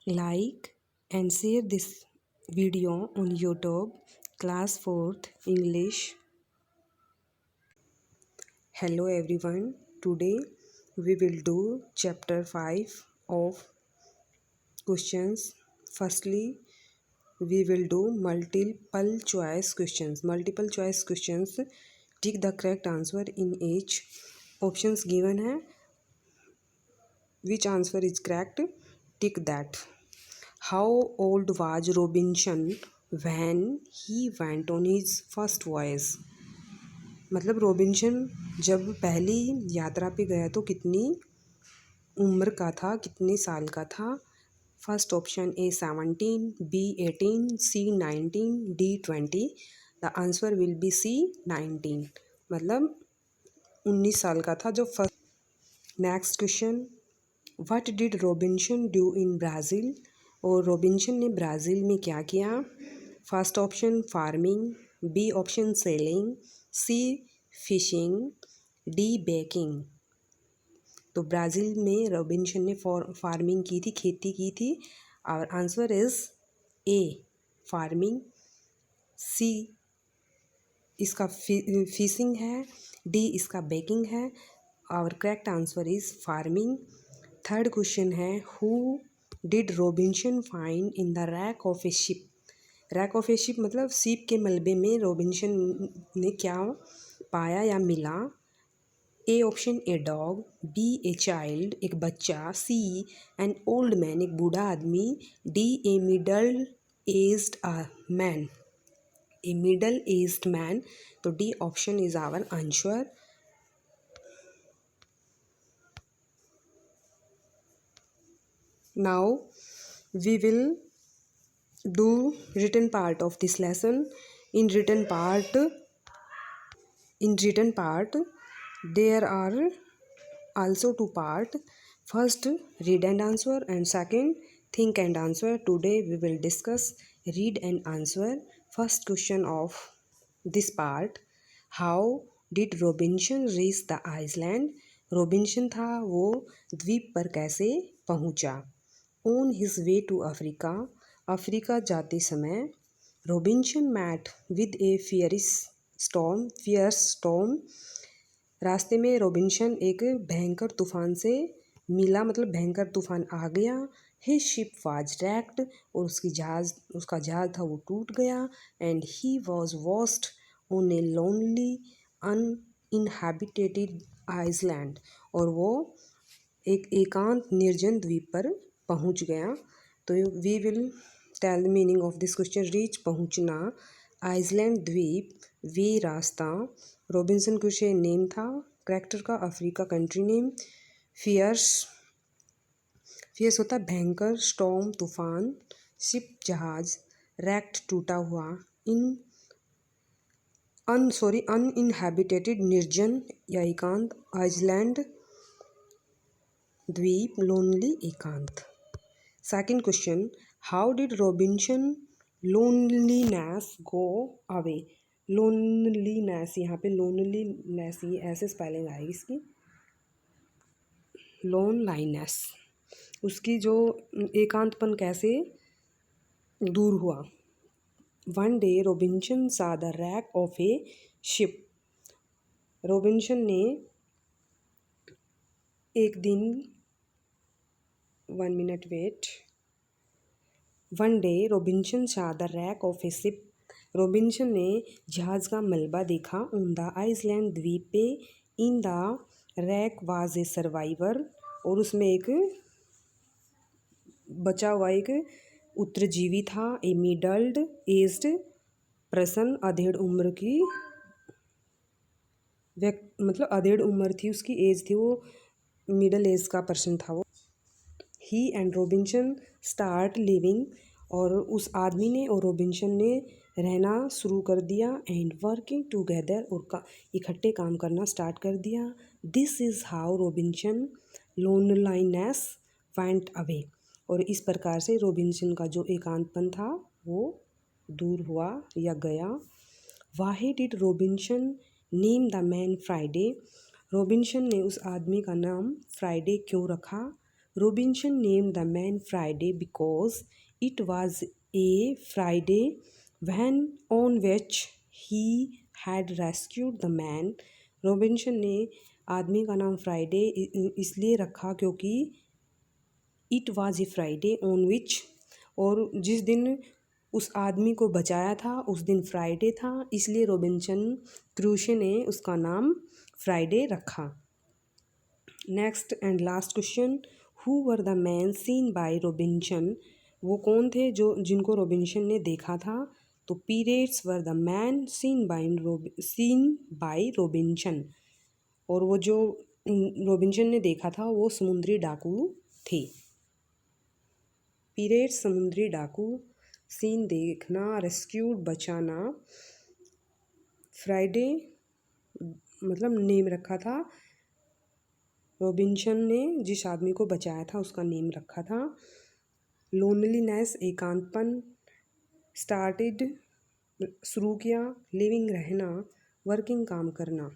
Like and share this video on YouTube. Class 4th English. Hello everyone. Today we will do chapter 5 of questions. Firstly, we will do multiple choice questions. Multiple choice questions. Tick the correct answer in each. Options given है. Which answer is correct? Tick that. How old was Robinson when he went on his first voyage? मतलब Robinson जब पहली यात्रा पे गया तो कितनी उम्र का था, कितने साल का था? First option A 17, B 18, C 19, D 20. The answer will be C 19, मतलब 19 साल का था जब first. Next question, what did Robinson do in Brazil? और रॉबिन्सन ने ब्राज़ील में क्या किया? First option farming, B option selling, C fishing, D baking. तो ब्राज़ील में रॉबिन्सन ने फार्मिंग की थी, खेती की थी. और answer is A farming, C इसका फिशिंग है, डी इसका बेकिंग है. और correct answer is farming. Third question है, who did Robinson find in the wreck of a ship? Wreck of a ship मतलब शिप के मलबे में रॉबिन्सन ने क्या पाया या मिला? A option a dog, b a child एक बच्चा, सी एन ओल्ड मैन एक बूढ़ा आदमी, d a middle aged man, a middle aged man. तो d option is our answer. Now we will do written part of this lesson. In written part there are also two part. First read and answer, and second think and answer. Today we will discuss read and answer. First question of this part, how did Robinson reach the island? Robinson था वो द्वीप पर कैसे पहुंचा? On his way to Africa, Africa जाते समय Robinson met with a fierce storm. रास्ते में रॉबिन्सन एक भयंकर तूफान से मिला, मतलब भयंकर तूफान आ गया. हिज शिप वाज रैक्ड, और उसका जहाज था वो टूट गया. And he was washed on a lonely uninhabited island, और वो एक एकांत निर्जन द्वीप पर पहुंच गया. तो we will tell the meaning of this question. Reach पहुंचना, आइसलैंड द्वीप, वे रास्ता, रॉबिन्सन कुछ नेम था, करेक्टर का अफ्रीका कंट्री नेम, फियर्स होता भयंकर, स्टॉर्म तूफान, शिप जहाज, रैक्ट टूटा हुआ, अनइनहैबिटेटेड निर्जन या एकांत, आइसलैंड द्वीप, लोनली एकांत. Second question, how did Robinson loneliness go away? Loneliness, यहाँ पे लोनलीनेस ये ऐसे स्पेलिंग आएगी इसकी, लोनलाइनेस, उसकी जो एकांतपन कैसे दूर हुआ? One day Robinson saw the wreck of a ship. Robinson ने एक दिन, 1 minute wait. One day Robinson saw the wreck of a ship. Robinson ने जहाज का मलबा देखा. ऑन द आइसलैंड द्वीप पे. इन the rack was a survivor, और उसमें एक बचा हुआ एक उत्तरजीवी था. ए मिडल्ड एज्ड पर्सन, अधेड़ उम्र की मतलब अधेड़ उम्र थी उसकी, एज थी वो मिडल एज का पर्सन था वो. ही एंड रॉबिन्सन स्टार्ट लिविंग, और उस आदमी ने और रॉबिन्सन ने रहना शुरू कर दिया. एंड वर्किंग टुगेदर, और इकट्ठे काम करना स्टार्ट कर दिया. This is how Robinson loneliness went away. और इस प्रकार से रॉबिन्सन का जो एकांतपन था वो दूर हुआ या गया. Why did Robinson name the man Friday? Robinson ने उस आदमी का नाम फ्राइडे क्यों रखा? Robinson named the man Friday because it was a Friday when on which he had rescued the man. Robinson ने आदमी का नाम फ्राइडे इसलिए रखा क्योंकि it was a Friday on which, और जिस दिन उस आदमी को बचाया था उस दिन फ्राइडे था, इसलिए रॉबिन्सन क्रूशे ने उसका नाम फ्राइडे रखा। Next and last question, who were the man seen by Robinson. वो कौन थे जो जिनको रॉबिन्सन ने देखा था? तो pirates were the man seen by Robinson, और वो जो रॉबिन्सन ने देखा था वो समुद्री डाकू थे। पीरेट्स समुद्री डाकू, सीन देखना, रेस्क्यूड बचाना, फ्राइडे मतलब नेम रखा था, रॉबिन्सन ने जिस आदमी को बचाया था उसका नेम रखा था। लोनलीनेस एकांतपन, स्टार्टेड शुरू किया, लिविंग रहना, वर्किंग काम करना।